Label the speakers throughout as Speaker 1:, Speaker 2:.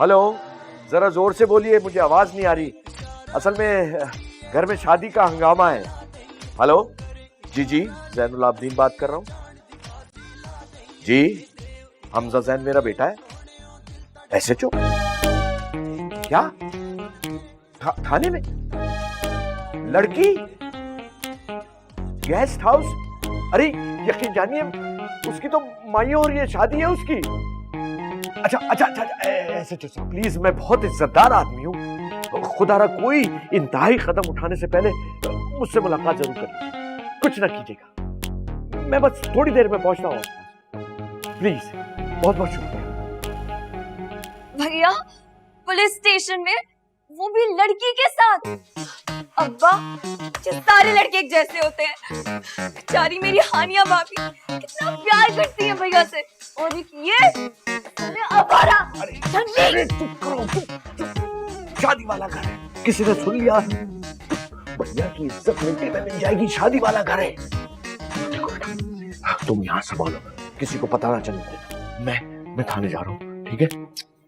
Speaker 1: Hello, जरा जोर से बोलिए, मुझे आवाज नहीं आ रही। असल में घर में शादी का हंगामा है। हेलो, जी जी, जैनुल आबदीन बात कर रहा हूँ। जी, हमजा जैन मेरा बेटा है। SHO क्या? थाने में लड़की गेस्ट हाउस? अरे यकीन जानिए, उसकी तो माइयों और ये शादी है उसकी। अच्छा अच्छा अच्छा, SHO साहब प्लीज, मैं बहुत इज्जतदार आदमी हूँ, खुदारा कोई इंतहाई कदम उठाने से पहले मुझसे मुलाकात जरूर कर लीजिए, कुछ ना कीजिएगा। मैं बस थोड़ी देर में पहुंचता हूँ, प्लीज। बहुत बहुत शुक्रिया।
Speaker 2: भैया, पुलिस स्टेशन में, वो भी लड़की के साथ। अब्बा, जो सारे लड़के एक जैसे होते हैं। बेचारी मेरी हानिया भाभी कितना प्यार करती है भैया से, और एक ये अबारा।
Speaker 1: अरे चुप करो, शादी वाला घर है, किसी ने सुन लिया भैया की इज्जत मिलती में मिल जाएगी। शादी वाला घर है। देखो बेटा, तुम यहाँ संभालो, किसी को पता ना चलने देना। मैं थाने जा रहा हूँ, ठीक है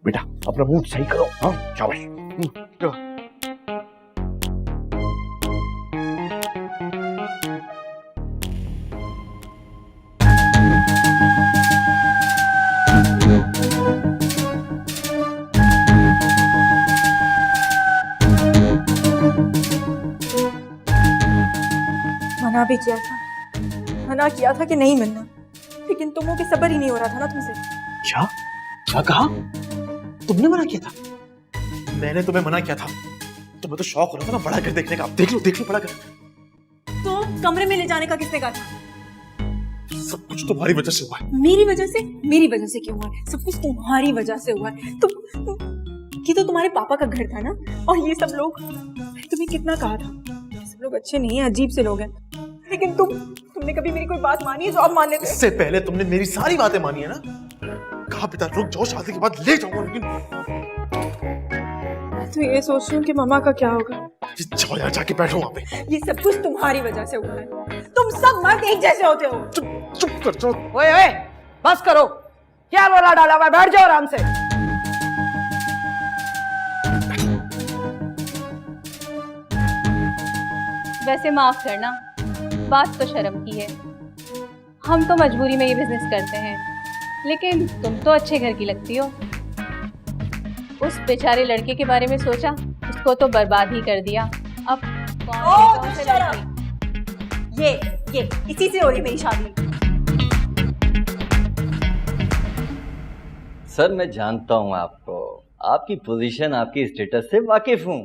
Speaker 1: बेटा? अपना मूड सही करो। हाँ, शाबाश।
Speaker 3: मना भी किया था, मना किया था कि नहीं मिलना, लेकिन तुमों के सब्र ही नहीं हो रहा था ना तुमसे।
Speaker 4: क्या क्या कहा? तुमने मना किया था? मैंने तुम्हें मना किया था? तुम्हें तो शौक हो रहा था ना बड़ा घर देखने का। देख लो बड़ा घर।
Speaker 3: तो कमरे में ले जाने का किसने कहा था?
Speaker 4: सब कुछ तुम्हारी वजह से हुआ है।
Speaker 3: मेरी वजह से? मेरी वजह से क्यों हुआ है? सब कुछ तुम्हारी वजह से हुआ है। ये तो तुम्हारे पापा का घर था ना, और ये सब लोग, तुम्हें कितना कहा था, ये सब लोग अच्छे नहीं है, अजीब से लोग हैं। लेकिन तुमने कभी मेरी कोई बात मानी है जो अब मान लेते?
Speaker 4: इससे पहले तुमने मेरी सारी बातें मानी है ना। कहा पिता रुक जाओ, शादी के बाद ले जाऊंगा, लेकिन
Speaker 3: तो ये सोच रही हूँ कि मम्मा का क्या होगा।
Speaker 4: जाओ यार, जाके बैठो वहां पे।
Speaker 3: ये सब कुछ तुम्हारी वजह से हुआ है। तुम सब मर्द एक जैसे होते हो।
Speaker 4: चुप कर जाओ।
Speaker 5: ओए बस करो, क्या रोला डाला हुआ है? बैठ जाओ आराम से।
Speaker 6: वैसे माफ करना, बात तो शर्म की है। हम तो मजबूरी में ये बिजनेस करते हैं, लेकिन तुम तो अच्छे घर की लगती हो। उस बेचारे लड़के के बारे में सोचा, उसको तो बर्बाद ही कर दिया। अब कौन से लड़के?
Speaker 3: ये इसी से हो रही मेरी शादी।
Speaker 7: सर मैं जानता हूं आपको, आपकी पोजीशन, आपकी स्टेटस से वाकिफ हूं।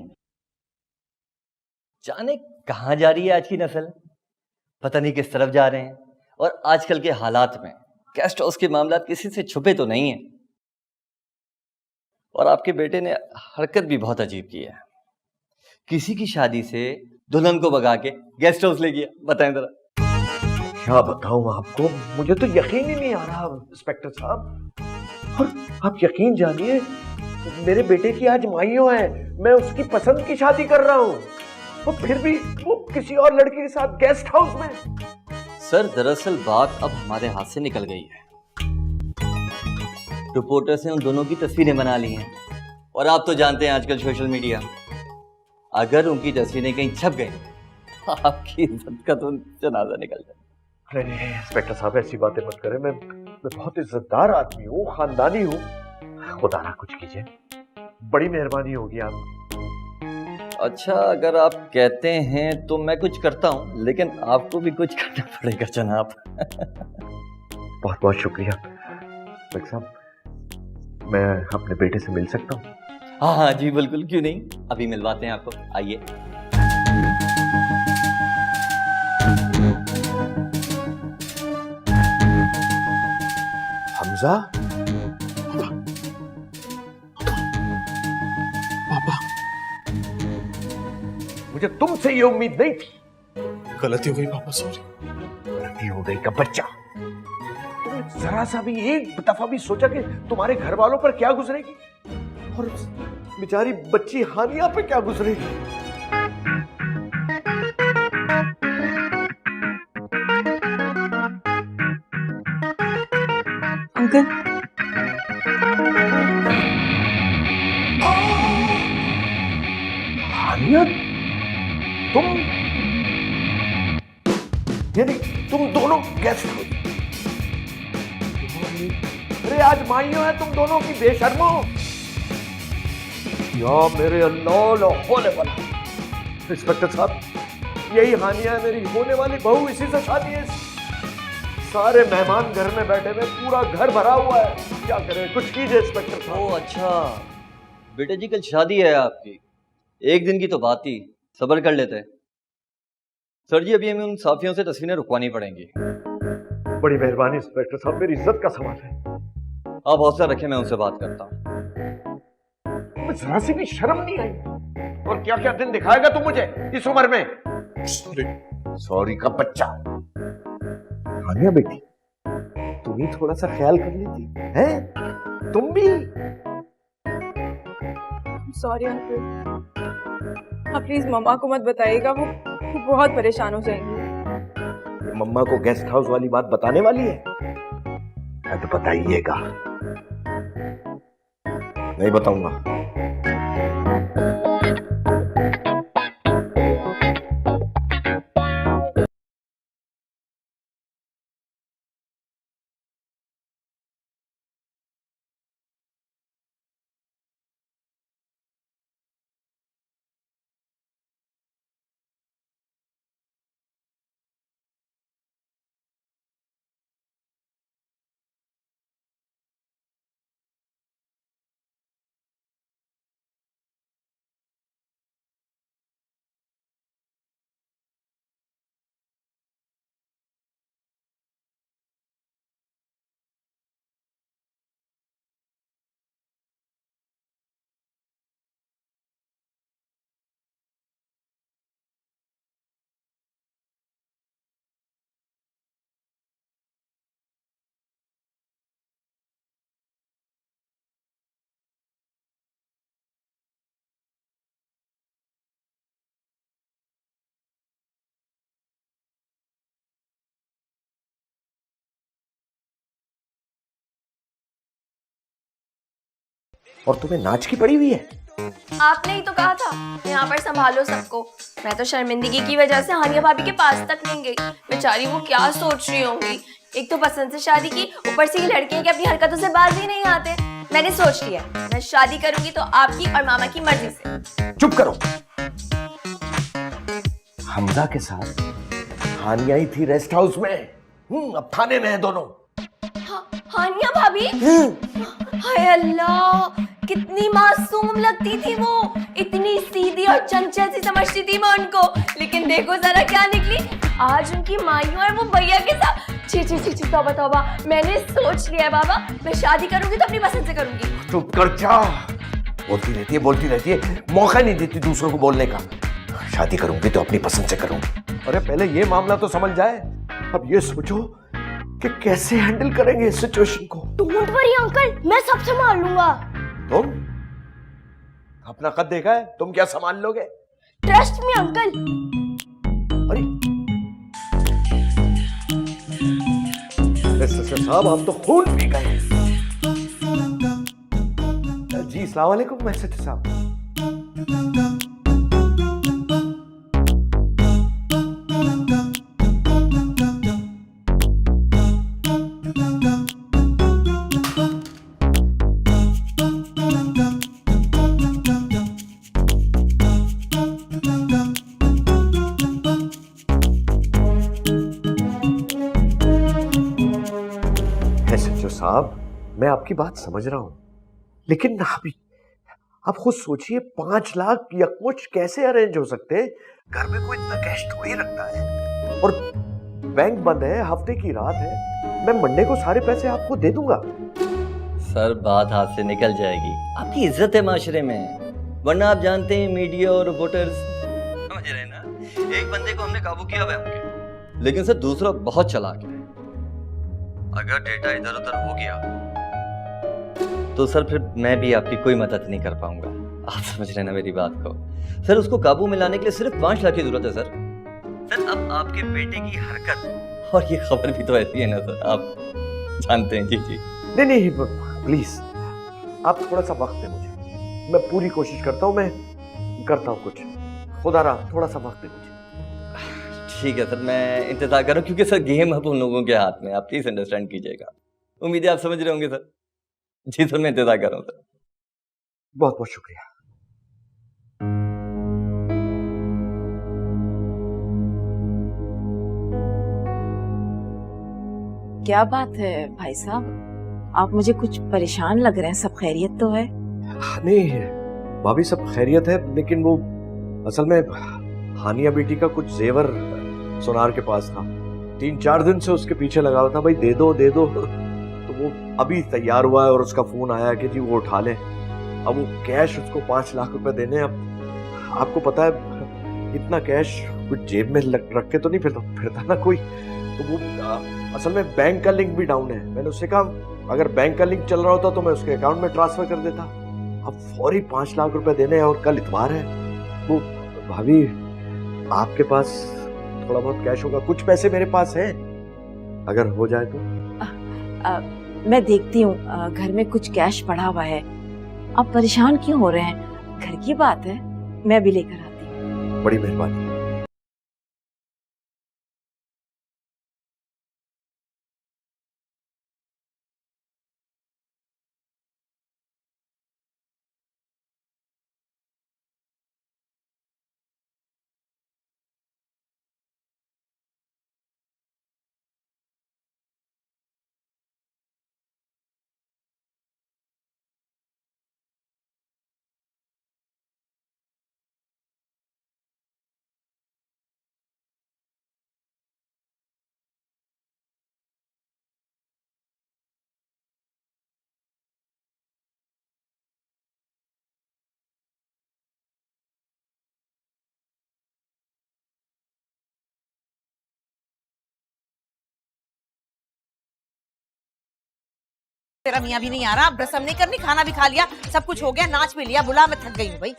Speaker 7: जाने कहां जा रही है आज की नस्ल, पता नहीं किस तरफ जा रहे हैं। और आजकल के हालात में गेस्ट हाउस के मामला किसी से छुपे तो नहीं है। और आपके बेटे ने हरकत भी बहुत अजीब की है, किसी की शादी से दुल्हन को भगा के गेस्ट हाउस ले गया। बताएं जरा।
Speaker 1: क्या बताऊं आपको, मुझे तो यकीन ही नहीं आ रहा इंस्पेक्टर साहब। और आप यकीन जानिए, मेरे बेटे की आज माइयों है, मैं उसकी पसंद की शादी कर रहा हूँ, और फिर भी वो किसी और लड़की के साथ गेस्ट हाउस में।
Speaker 7: सर दरअसल बात अब हमारे हाथ से निकल गई है। रिपोर्टर्स ने उन दोनों की तस्वीरें बना ली हैं, और आप तो जानते हैं आजकल सोशल मीडिया, अगर उनकी तस्वीरें कहीं छप गई, आपकी इज्जत का तो जनाजा निकल जाए।
Speaker 1: अरे इंस्पेक्टर साहब, ऐसी बातें मत करें। मैं बहुत इज्जतदार आदमी हूँ, खानदानी हूँ। खुदा ना कुछ कीजिए, बड़ी मेहरबानी होगी आपकी।
Speaker 7: अच्छा अगर आप कहते हैं तो मैं कुछ करता हूँ, लेकिन आपको भी कुछ करना पड़ेगा जनाब।
Speaker 1: बहुत बहुत शुक्रिया इंस्पेक्टर साहब। मैं अपने बेटे से मिल सकता हूँ?
Speaker 7: हाँ हाँ जी बिल्कुल, क्यों नहीं, अभी मिलवाते हैं आपको, आइए।
Speaker 1: हमजा,
Speaker 4: पापा,
Speaker 1: मुझे तुमसे ये उम्मीद नहीं थी।
Speaker 4: गलती हो गई पापा, सॉरी।
Speaker 1: गलती हो गई का बच्चा। तुमने जरा सा भी एक दफा भी सोचा कि तुम्हारे घर वालों पर क्या गुजरेगी, और बेचारी बच्ची हानिया पे क्या गुजरेगी?
Speaker 3: अंकल,
Speaker 1: हानिया, तुम यानी तुम दोनों कैसे हो? अरे आज माइयों है तुम दोनों की बेशर्मो। या मेरे अल्लाह ला होने वाला। इंस्पेक्टर साहब, यही हानिया है मेरी होने वाली बहू, इसी से शादी है। सारे मेहमान घर में बैठे हुए, पूरा घर भरा हुआ है, क्या करें, कुछ कीजिए इंस्पेक्टर साहब।
Speaker 7: ओ अच्छा, बेटे जी कल शादी है आपकी, एक दिन की तो बात थी, सब्र कर लेते हैं। सर जी अभी हमें उन साफियों से तस्वीरें रुकवानी पड़ेंगी।
Speaker 1: बड़ी मेहरबानी इंस्पेक्टर साहब, मेरी इज्जत का सवाल है।
Speaker 7: आप हौसला रखें, मैं उनसे बात करता हूँ।
Speaker 1: जरा सी भी शर्म नहीं आई। और क्या क्या दिन दिखाएगा तू मुझे इस उम्र में? सॉरी का बच्चा। हानिया बेटी, तुम ही थोड़ा सा ख्याल कर लेती हैं? तुम भी।
Speaker 3: सॉरी अंकल, आप प्लीज मम्मा को मत बताइएगा, वो बहुत परेशान हो जाएंगी।
Speaker 1: मम्मा को गेस्ट हाउस वाली बात बताने वाली है? मैं तो बताइएगा। नहीं बताऊंगा। और तुम्हें नाच की पड़ी हुई है?
Speaker 2: आपने ही तो कहा था यहाँ पर संभालो सबको। मैं तो शर्मिंदगी की वजह से हानिया भाभी के पास तक नहीं गई। बेचारी वो क्या सोच रही होंगी। एक तो पसंद से शादी की, ऊपर से ये लड़के के अपनी हरकतों से बाज ही नहीं आते। मैंने सोच लिया, मैं शादी करूंगी तो आपकी और मामा की मर्जी से।
Speaker 1: चुप करो। हमजा के साथ हानिया ही थी रेस्ट हाउस में। अब थाने में है दोनों।
Speaker 2: हानिया भाभी? हाय अल्लाह, कितनी मासूम लगती थी वो। इतनी सीधी और चंचल सी समझती थी मैं उनको, लेकिन देखो जरा क्या निकली। आज उनकी माइयों और वो भैया के साथ। छी छी छी छी, तौबा तौबा। मैंने सोच लिया बाबा, मैं शादी करूंगी तो अपनी पसंद से करूंगी।
Speaker 1: चुप कर जा। बोलती रहती है, मौका नहीं देती दूसरों को बोलने का। शादी करूंगी तो अपनी पसंद से करूंगी। अरे पहले ये मामला तो समझ जाए, अब ये सोचो कि कैसे हैंडल करेंगे इस सिचुएशन को।
Speaker 2: डोंट वरी अंकल, मैं सब संभाल लूंगा।
Speaker 1: तुम अपना कद देखा है, तुम क्या संभाल लोगे?
Speaker 2: Trust me uncle.
Speaker 1: अरे साहब, आप तो खून पी गए। जी अस्सलाम वालेकुम मैसेज साहब। साहब, मैं आपकी बात समझ रहा हूं, लेकिन आप खुद सोचिए, 5 लाख यकमुश्त कैसे अरेंज हो सकते हैं? घर में कोई इतना कैश तो ही रखता है, और बैंक बंद है, हफ्ते की रात है। मैं मंडे को सारे पैसे आपको दे दूंगा।
Speaker 7: सर बात हाथ से निकल जाएगी, आपकी इज्जत है माशरे में, वरना आप जानते हैं मीडिया और रिपोर्टर्स, समझ रहे हैं ना। एक बंदे को हमने काबू किया हुआ है उनके, लेकिन सर दूसरा बहुत चालाक है। अगर डेटा इधर उधर हो गया तो सर फिर मैं भी आपकी कोई मदद नहीं कर पाऊंगा। आप समझ रहे ना मेरी बात को। सर उसको काबू में लाने के लिए सिर्फ 5 लाख की जरूरत है सर। अब आपके बेटे की हरकत और ये खबर भी तो ऐसी है ना सर, आप जानते हैं। जी जी
Speaker 1: नहीं प्लीज, आप थोड़ा सा वक्त दें मुझे, मैं पूरी कोशिश करता हूँ, मैं करता हूँ कुछ। खुदा रहा थोड़ा सा वक्त दे मुझे।
Speaker 7: ठीक है सर, मैं इंतजार करूं क्योंकि सर गेम अब उन लोगों के हाथ में, आप प्लीज अंडरस्टैंड कीजिएगा। उम्मीद है आप समझ रहे होंगे सर। जी सर, मैं इंतजार कर रहा हूँ सर।
Speaker 1: बहुत बहुत शुक्रिया।
Speaker 8: क्या बात है भाई साहब, आप मुझे कुछ परेशान लग रहे हैं। सब खैरियत तो है?
Speaker 1: नहीं भाभी, सब खैरियत है, लेकिन वो असल में हानिया बेटी का कुछ जेवर सुनार के पास था। 3-4 दिन से उसके पीछे लगा हुआ था, भाई दे दो दे दो। तो वो अभी तैयार हुआ है और उसका फोन आया कि जी वो उठा ले। अब वो कैश उसको 5 लाख रुपए देने। अब आपको पता है इतना कैश कुछ जेब में रख के तो नहीं फिरता ना कोई। तो वो असल में बैंक का लिंक भी डाउन है। मैंने उससे कहा अगर बैंक का लिंक चल रहा होता तो मैं उसके अकाउंट में ट्रांसफर कर देता। अब फौरी 5 लाख रुपए देने हैं और कल इतवार है। वो भाभी आपके पास थोड़ा बहुत कैश होगा? कुछ पैसे मेरे पास हैं, अगर हो जाए तो।
Speaker 8: मैं देखती हूँ, घर में कुछ कैश पड़ा हुआ है। आप परेशान क्यों हो रहे हैं? घर की बात है, मैं भी लेकर आती हूँ।
Speaker 1: बड़ी मेहरबानी।
Speaker 5: तेरा मियाँ भी नहीं आ रहा, अब रसम नहीं करनी, खाना भी खा लिया, सब कुछ हो गया, नाच भी लिया, बुला, मैं थक गई हूँ भाई।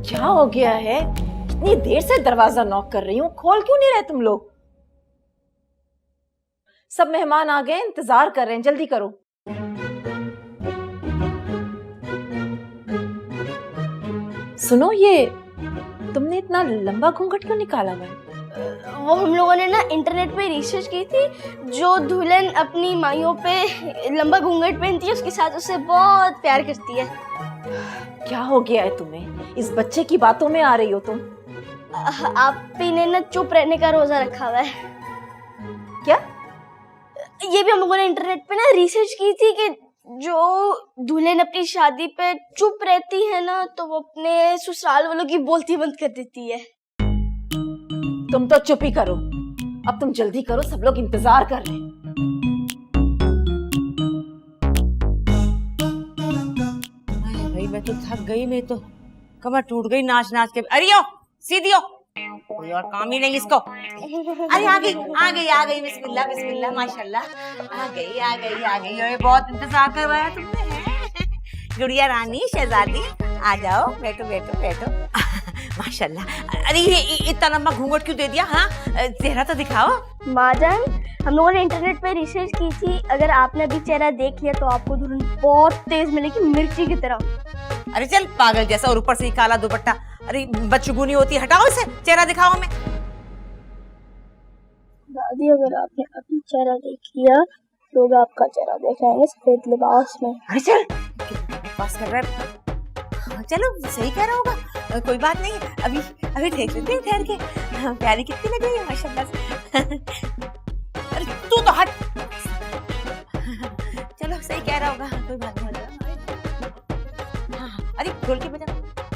Speaker 8: क्या हो गया है? इतनी देर से दरवाजा नॉक कर रही हूँ, खोल क्यों नहीं रहे तुम लोग? सब मेहमान आ गए, इंतजार कर रहे हैं, जल्दी करो। सुनो, ये तुमने इतना लंबा घूंघट क्यों निकाला हुआ है?
Speaker 2: वो हम लोगों ने ना इंटरनेट पे रिसर्च की थी, जो दुल्हन अपनी माइयों पे लंबा घूंघट पहनती है उसके साथ उससे बहुत प्यार करती है।
Speaker 8: क्या हो गया है तुम्हें? इस बच्चे की बातों में आ रही हो तुम?
Speaker 2: आप ही ने ना चुप रहने का रोजा रखा हुआ है।
Speaker 8: क्या?
Speaker 2: ये भी हम लोगों ने इंटरनेट पे ना रिसर्च की थी कि जो दुल्हन अपनी शादी पे चुप रहती है ना तो वो अपने ससुराल वालों की बोलती बंद कर देती है।
Speaker 8: तुम तो चुप ही करो, अब तुम जल्दी करो, सब लोग इंतजार कर रहे हैं।
Speaker 5: भाई मैं तो थक गई, मैं तो कमर टूट गई नाच नाच के। अरे यो सीधी हो, कोई और काम ही नहीं इसको। अरे आ गई आ गई आ गई, बिस्मिल्लाह बिस्मिल्लाह, माशाल्लाह, आ गई आ गई आ गई। ये बहुत इंतजार करवाया तुमने। गुड़िया रानी, शहजादी, आ जाओ, बैठो बैठो बैठो। माशाल्लाह। अरे ये इतना लंबा घूंघट क्यों दे दिया? हाँ, चेहरा तो दिखाओ।
Speaker 2: माजान, हम लोगों ने इंटरनेट पे रिसर्च की थी, अगर आपने अभी चेहरा देख लिया तो आपको दुल्हन बहुत तेज मिलेगी, मिर्ची की तरह।
Speaker 5: अरे चल पागल जैसा, और ऊपर से काला दुपट्टा। अरे बदशगुनी होती है, हटाओ इसे, चेहरा दिखाओ हमें।
Speaker 2: दादी, अगर आपने अभी चेहरा देख लिया लोग आपका चेहरा देखेंगे सफेद लिबास में।
Speaker 5: अरे चल, पास कर रहा है। चलो सही कह रहा होगा। कोई बात नहीं, अभी अभी देख लेते हैं ठहर के। हाँ, प्यारी कितनी लग रही है माशाल्लाह से। अरे तू तो हट। चलो सही कह रहा होगा, कोई बात नहीं। हाँ, अरे खोल के बजा।